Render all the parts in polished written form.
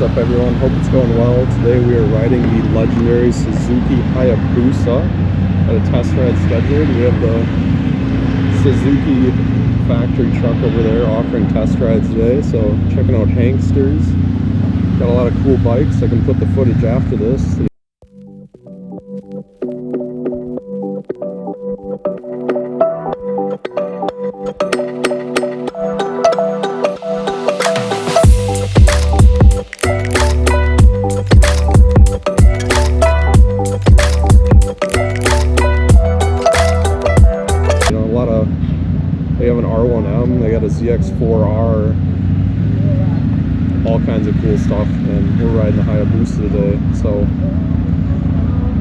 up, everyone? Hope it's going well. Today we are riding the legendary Suzuki Hayabusa at a test ride scheduled. We have the Suzuki factory truck over there offering test rides today, so checking out Hanksters. Got a lot of cool bikes. I can put the footage after this. They have an R1M, they got a ZX4R, all kinds of cool stuff, and we're riding the Hayabusa today, so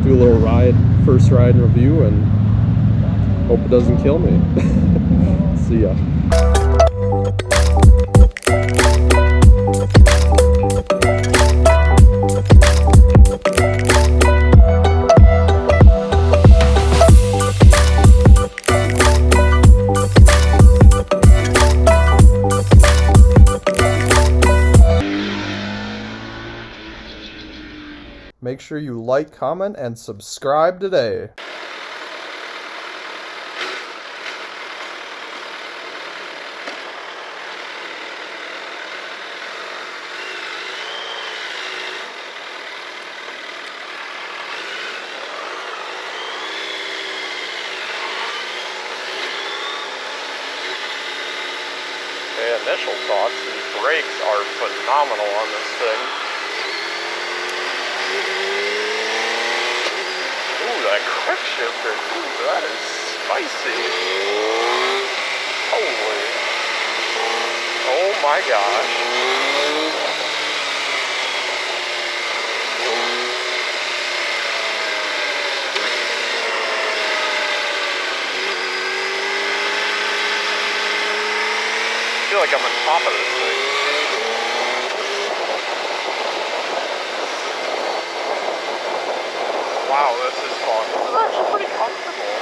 do a little ride, first ride review, and hope it doesn't kill me. See ya. Make sure you like, comment, and subscribe today. Okay, initial thoughts, the brakes are phenomenal on this thing. That quick shifter, ooh, that is spicy. Holy. Oh my gosh. I feel like I'm on top of this thing. Wow, this is fun. This is actually pretty comfortable.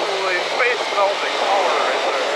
Holy face melting power right there.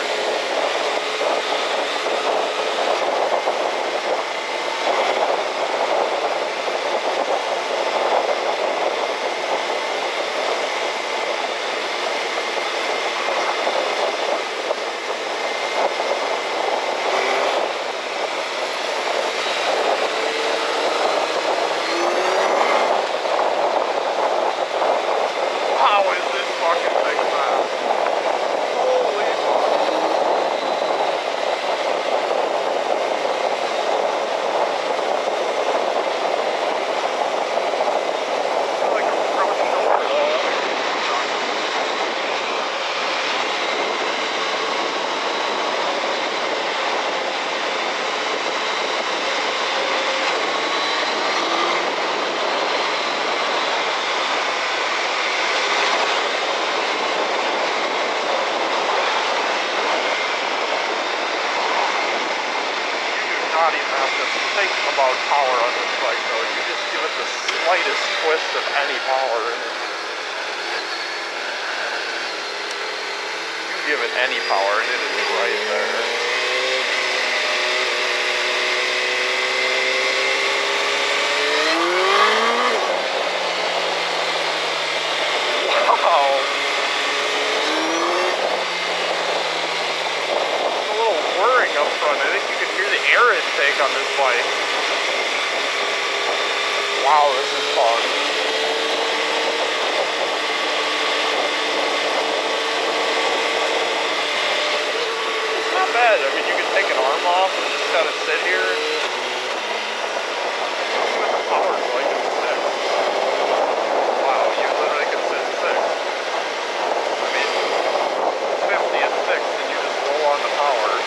Not even have to think about power on this bike though. You just give it the slightest twist of any power in it. You give it any power and it is right there. Wow. It's a little whirring up front. I think you can hear the air intake on this bike. Wow, this is fun. It's not bad. I mean, you can take an arm off and just kind of sit here. I'll see what the power is like at 6. Wow, you literally can sit 6. I mean, 50 at 6, and you just roll on the power.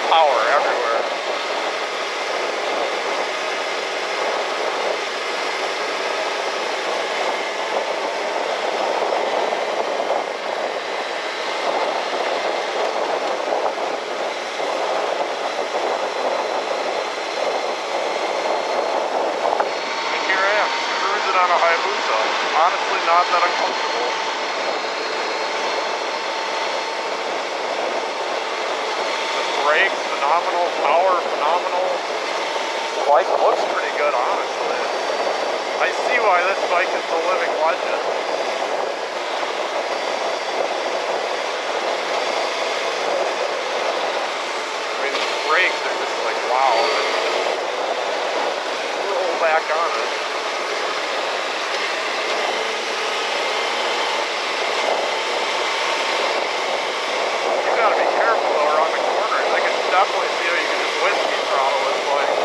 Power everywhere. honestly not that uncomfortable. The brakes, phenomenal. Power, phenomenal. The bike looks pretty good, honestly. I see why this bike is the living legend. I mean, the brakes are just like, wow. Roll back on it. You gotta be careful though around the corners. I can definitely see how you can just whiskey throttle this bike.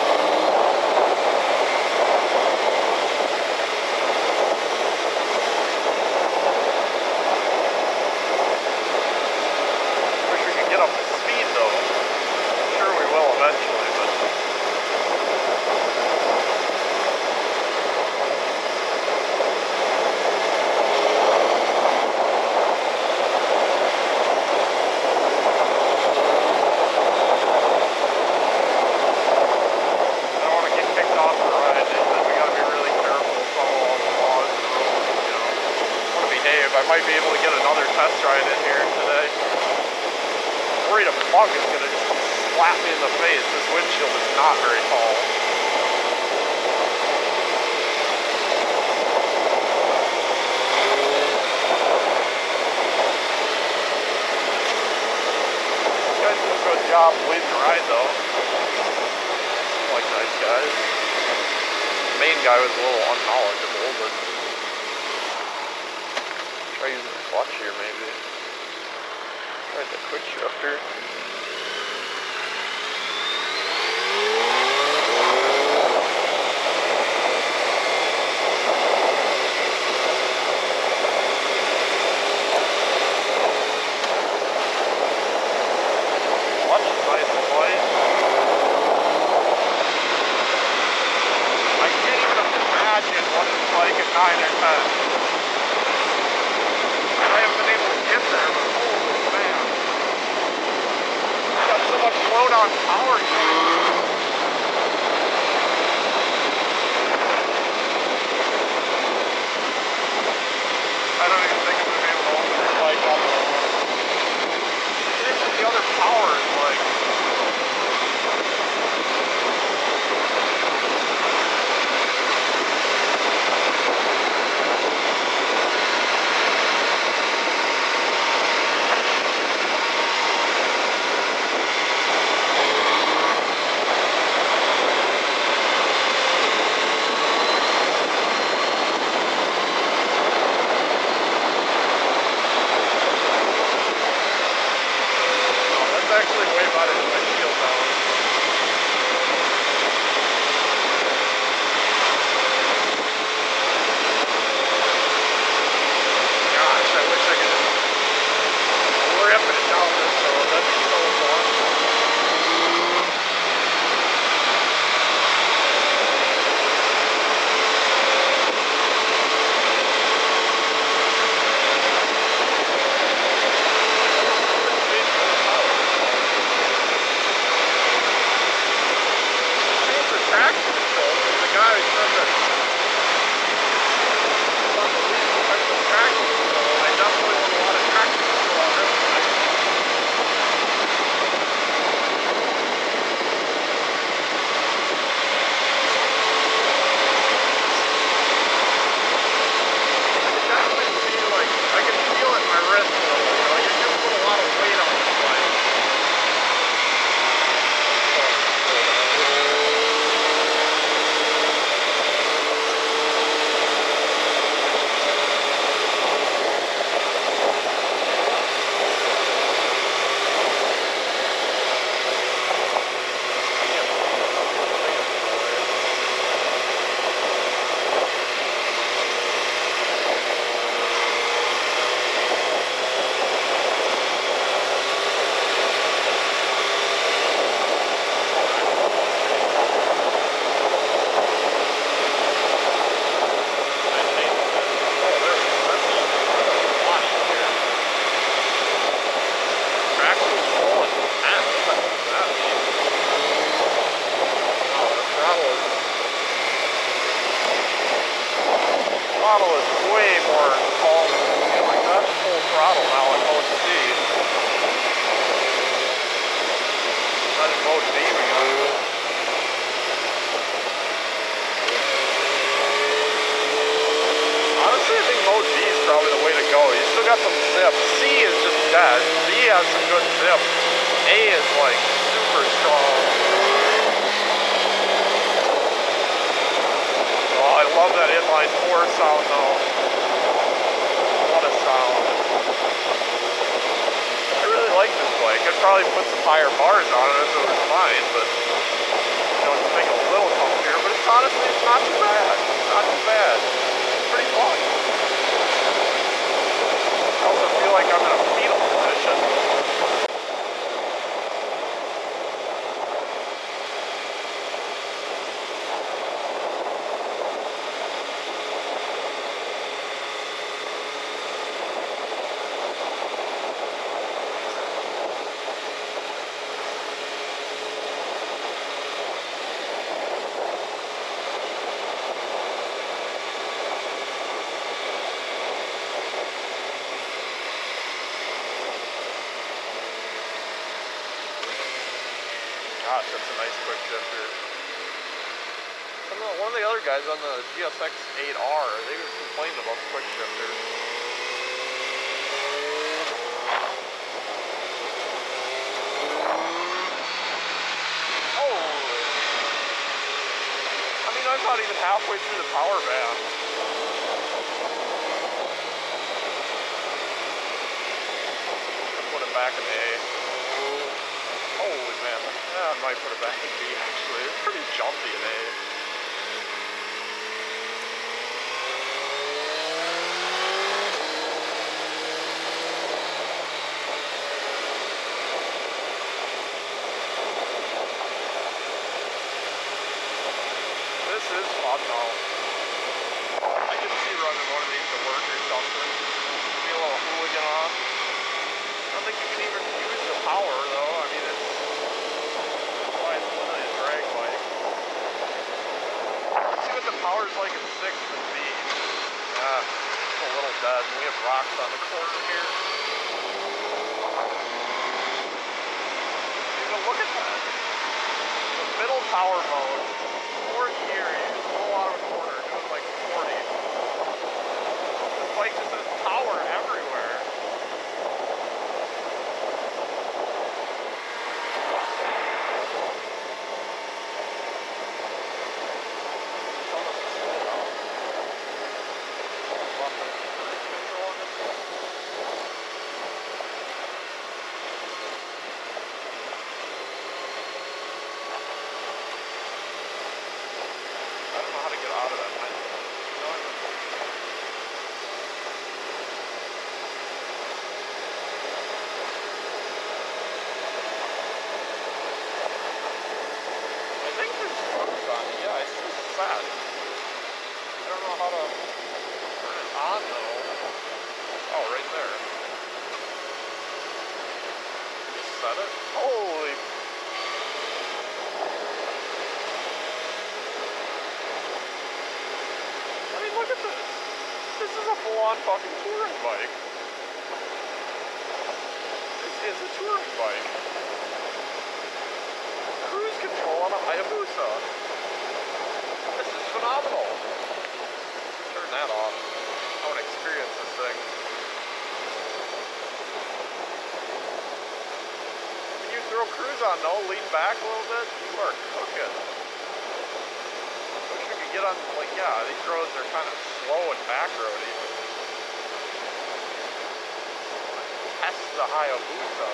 Wish we could get up to speed though. I'm sure we will eventually, but I don't want to get kicked off the ride. They said we got to be really careful, follow all the laws and rules, you know. I want to behave. I might be able to get another test ride in here today. I'm worried a bug is going to just slap me in the face. This windshield is not very tall. These guys do a good job leading the ride though. Seem like nice guys. The main guy was a little unknowledgeable, but try using the clutch here maybe. Try the quick shifter. Clutch is nice and light. I can't even imagine what it's like at 9 or 10. I haven't been able to get there, but holy man. Got so much load on power here. I don't even think I'm going to be able to open this bike up. Even the other power is like... still got some zip. C is just dead. B has some good zip. A is like super strong. Oh, I love that inline 4 sound though. What a sound. I really like this bike. I'd probably put some higher bars on it if it was mine, but you know, to make it a little comfier. But it's honestly, it's not too bad. It's not too bad. It's pretty fun. I also feel like I'm in a fetal position. Gosh, that's a nice quick shifter. One of the other guys on the GSX 8R, they were complaining about the quick shifter. Oh! I mean, I'm not even halfway through the power band. Put it back in the A. Holy man, I might put it back in B actually. It's pretty jumpy in A. This is fun though. I could see running one of these to work or something. Be a little hooligan on. I don't think you can even use the power though. I mean, it's why it's literally a drag bike. Let's see what the power's like in 6 and B. Yeah, it's a little dead. We have rocks on the corner here. Even look at that. The middle power mode. 4th gear, you just roll out of a corner, doing like 40. This bike just has power everywhere. Holy. I mean, look at this. This is a full-on fucking touring bike. This is a touring bike. Cruise control on a Hayabusa. This is phenomenal. Turn that off. I want to experience this thing. Throw cruise on though, lean back a little bit, you are cooking. I wish we could get on, like, yeah, these roads are kind of slow and back roady. Test the Hayabusa.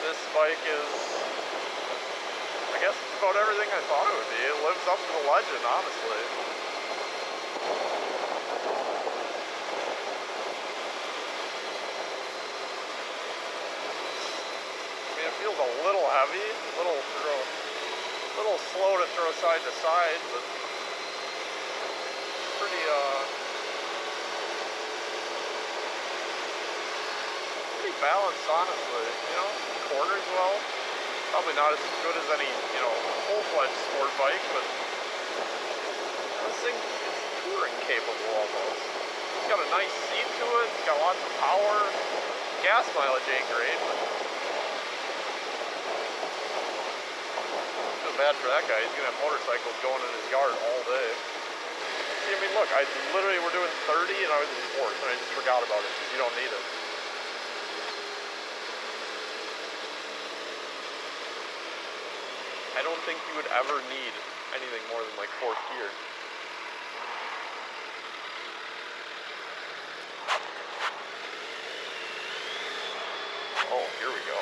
This bike is, I guess it's about everything I thought it would be. It lives up to the legend, honestly. I mean, it feels a little heavy, a little slow to throw side to side, but pretty, balanced, honestly, you know, corners well, probably not as good as any, you know, full-fledged sport bike, but this thing, it's capable almost. It's got a nice seat to it, it's got lots of power. Gas mileage ain't great, but feel bad for that guy. He's gonna have motorcycles going in his yard all day. See, I mean, look, I literally were doing 30 and I was in sports and I just forgot about it because you don't need it. I don't think you would ever need anything more than like fourth gear. Oh, here we go.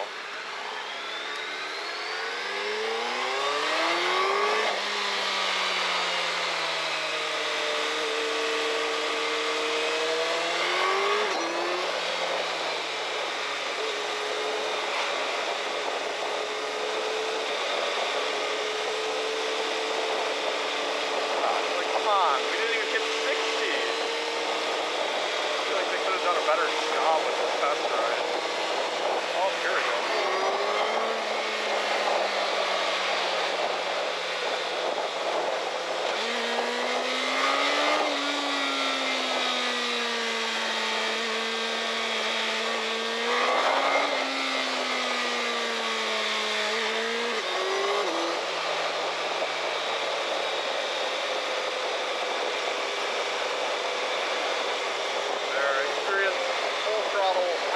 Better job with this test ride. Oh, here we go.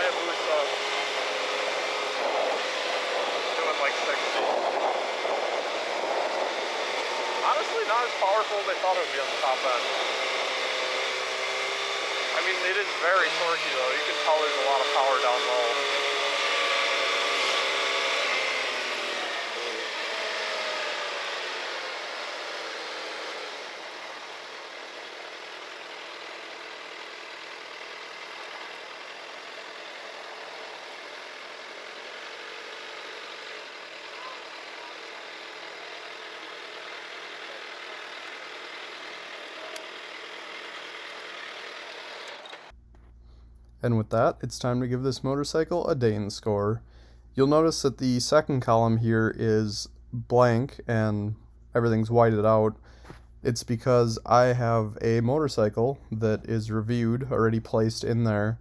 Hayabusa doing like 60. Honestly, not as powerful as I thought it would be on the top end. I mean, it is very torquey though. You can tell there's a lot of power down low. And with that, it's time to give this motorcycle a Dane score. You'll notice that the second column here is blank and everything's whited out. It's because I have a motorcycle that is reviewed, already placed in there,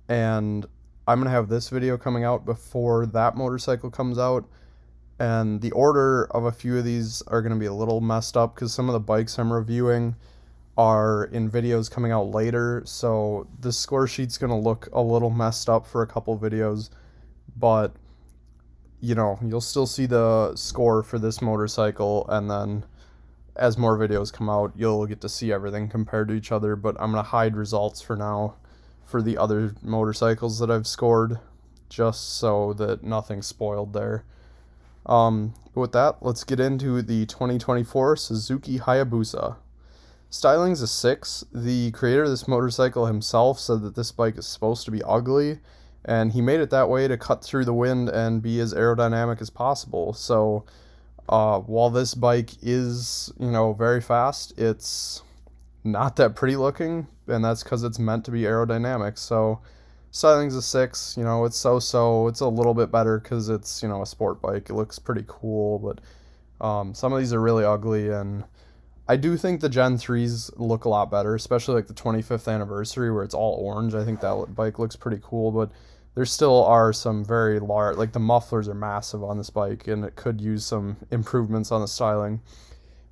and I'm going to have this video coming out before that motorcycle comes out, and the order of a few of these are going to be a little messed up because some of the bikes I'm reviewing are in videos coming out later, so the score sheet's going to look a little messed up for a couple videos, but you know, you'll still see the score for this motorcycle, and then as more videos come out, you'll get to see everything compared to each other, but I'm going to hide results for now for the other motorcycles that I've scored, just so that nothing's spoiled there. With that, let's get into the 2024 Suzuki Hayabusa. Styling's a 6. The creator of this motorcycle himself said that this bike is supposed to be ugly, and he made it that way to cut through the wind and be as aerodynamic as possible. So while this bike is, you know, very fast, it's not that pretty looking, and that's because it's meant to be aerodynamic. So styling's a 6. You know, it's so-so. It's a little bit better because it's, you know, a sport bike. It looks pretty cool, but some of these are really ugly, and I do think the Gen 3s look a lot better, especially like the 25th anniversary where it's all orange. I think that bike looks pretty cool, but there still are some very large, like the mufflers are massive on this bike, and it could use some improvements on the styling.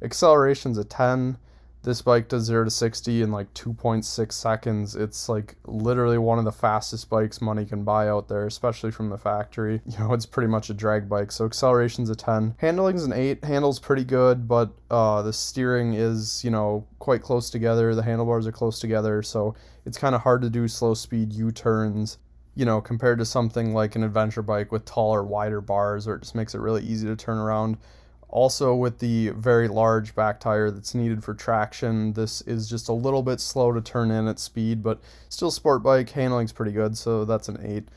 Acceleration's a 10. This bike does 0 to 60 in like 2.6 seconds. It's like literally one of the fastest bikes money can buy out there, especially from the factory. You know, it's pretty much a drag bike, so acceleration's a 10. Handling's an 8. Handle's pretty good, but the steering is, you know, quite close together. The handlebars are close together, so it's kind of hard to do slow speed U-turns, you know, compared to something like an adventure bike with taller, wider bars, where it just makes it really easy to turn around. Also, with the very large back tire that's needed for traction, this is just a little bit slow to turn in at speed, but still sport bike. Handling's pretty good, so that's an 8.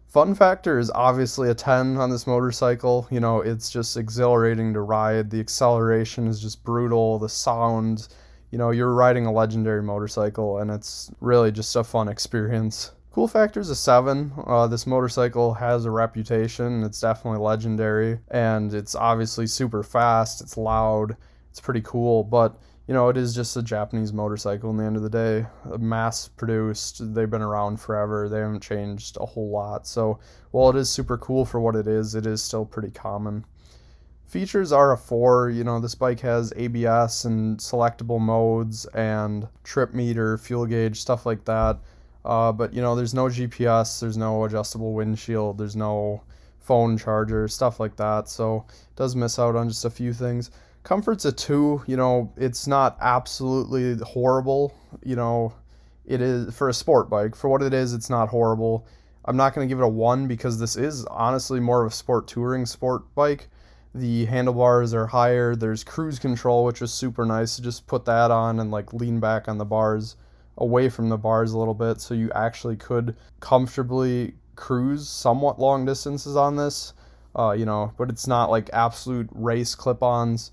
Fun factor is obviously a 10 on this motorcycle. You know, it's just exhilarating to ride. The acceleration is just brutal. The sound, you know, you're riding a legendary motorcycle, and it's really just a fun experience. Cool factor is a 7. This motorcycle has a reputation. It's definitely legendary, and it's obviously super fast. It's loud. It's pretty cool, but you know, it is just a Japanese motorcycle in the end of the day. Mass produced, they've been around forever, they haven't changed a whole lot. So while it is super cool for what it is still pretty common. Features are a 4, you know, this bike has ABS and selectable modes and trip meter, fuel gauge, stuff like that. But, you know, there's no GPS, there's no adjustable windshield, there's no phone charger, stuff like that. So it does miss out on just a few things. Comfort's a 2, you know, it's not absolutely horrible. You know, it is for a sport bike. For what it is, it's not horrible. I'm not going to give it a 1 because this is honestly more of a sport touring sport bike. The handlebars are higher. There's cruise control, which is super nice. Just put that on and like lean back on the bars, away from the bars a little bit, so you actually could comfortably cruise somewhat long distances on this. You know, but it's not like absolute race clip-ons.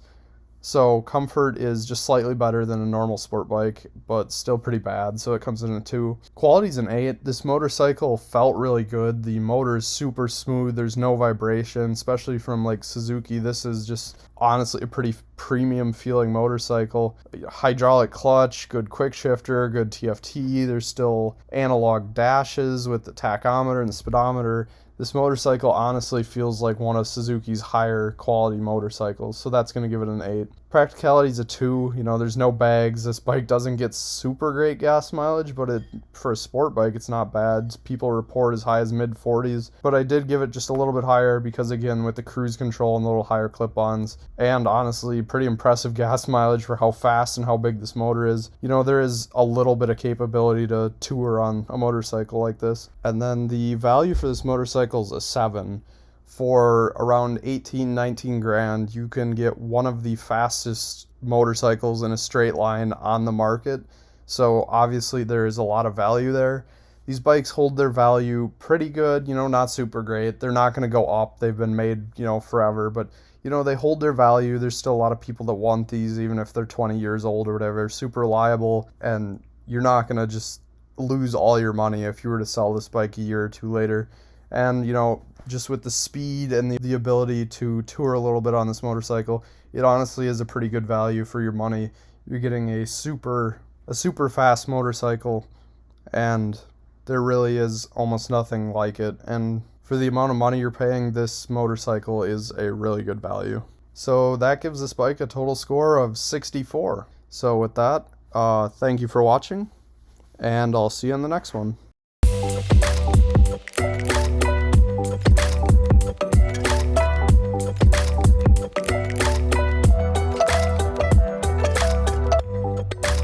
So comfort is just slightly better than a normal sport bike, but still pretty bad. So it comes in a 2. Quality's an 8. This motorcycle felt really good. The motor is super smooth. There's no vibration, especially from like Suzuki. This is just honestly a pretty premium feeling motorcycle. Hydraulic clutch, good quick shifter, good TFT. There's still analog dashes with the tachometer and the speedometer. This motorcycle honestly feels like one of Suzuki's higher quality motorcycles, so that's going to give it an 8. Practicality is a 2. You know, there's no bags. This bike doesn't get super great gas mileage, but for a sport bike, it's not bad. People report as high as mid-40s, but I did give it just a little bit higher because, again, with the cruise control and the little higher clip-ons, and honestly, pretty impressive gas mileage for how fast and how big this motor is. You know, there is a little bit of capability to tour on a motorcycle like this. And then the value for this motorcycle is a 7. For around 18, 19 grand, you can get one of the fastest motorcycles in a straight line on the market. So obviously there is a lot of value there. These bikes hold their value pretty good, you know, not super great. They're not going to go up. They've been made, you know, forever, but you know, they hold their value. There's still a lot of people that want these, even if they're 20 years old or whatever. Super reliable, and you're not going to just lose all your money if you were to sell this bike a year or two later. And, you know, just with the speed and the ability to tour a little bit on this motorcycle, it honestly is a pretty good value for your money. You're getting a super fast motorcycle, and there really is almost nothing like it. And for the amount of money you're paying, this motorcycle is a really good value. So that gives this bike a total score of 64. So with that, thank you for watching, and I'll see you on the next one.